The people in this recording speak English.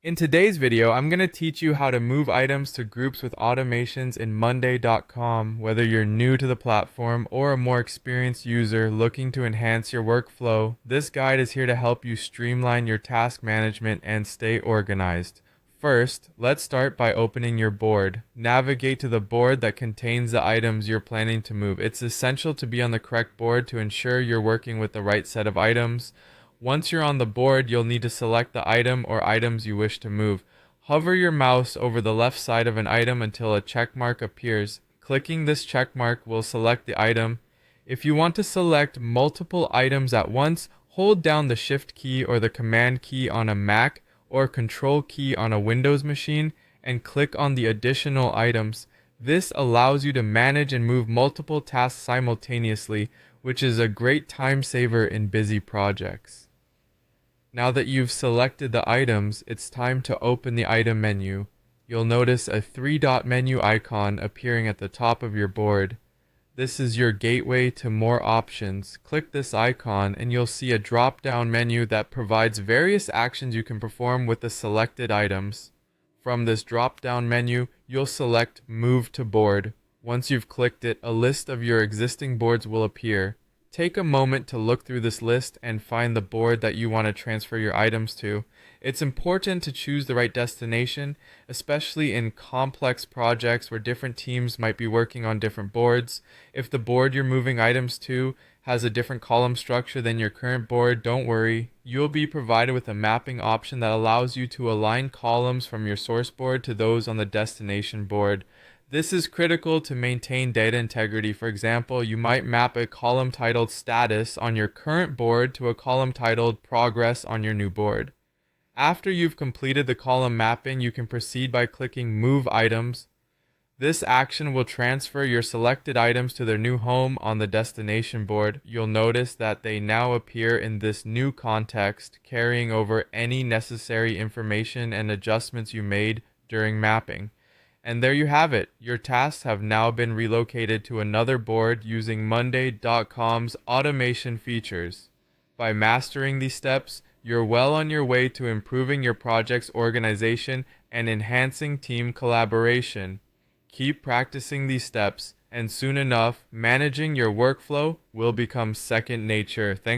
In today's video, I'm going to teach you how to move items to groups with automations in Monday.com, whether you're new to the platform or a more experienced user looking to enhance your workflow. This guide is here to help you streamline your task management and stay organized. First, let's start by opening your board. Navigate to the board that contains the items you're planning to move. It's essential to be on the correct board to ensure you're working with the right set of items. Once you're on the board, you'll need to select the item or items you wish to move. Hover your mouse over the left side of an item until a check mark appears. Clicking this check mark will select the item. If you want to select multiple items at once, hold down the Shift key or the Command key on a Mac or Control key on a Windows machine and click on the additional items. This allows you to manage and move multiple tasks simultaneously, which is a great time saver in busy projects. Now that you've selected the items, it's time to open the item menu. You'll notice a three-dot menu icon appearing at the top of your board. This is your gateway to more options. Click this icon and you'll see a drop-down menu that provides various actions you can perform with the selected items. From this drop-down menu, you'll select Move to Board. Once you've clicked it, a list of your existing boards will appear. Take a moment to look through this list and find the board that you want to transfer your items to. It's important to choose the right destination, especially in complex projects where different teams might be working on different boards. If the board you're moving items to has a different column structure than your current board, don't worry. You'll be provided with a mapping option that allows you to align columns from your source board to those on the destination board. This is critical to maintain data integrity. For example, you might map a column titled Status on your current board to a column titled Progress on your new board. After you've completed the column mapping, you can proceed by clicking Move Items. This action will transfer your selected items to their new home on the destination board. You'll notice that they now appear in this new context, carrying over any necessary information and adjustments you made during mapping. And there you have it. Your tasks have now been relocated to another board using Monday.com's automation features. By mastering these steps, you're well on your way to improving your project's organization and enhancing team collaboration. Keep practicing these steps, and soon enough, managing your workflow will become second nature. Thanks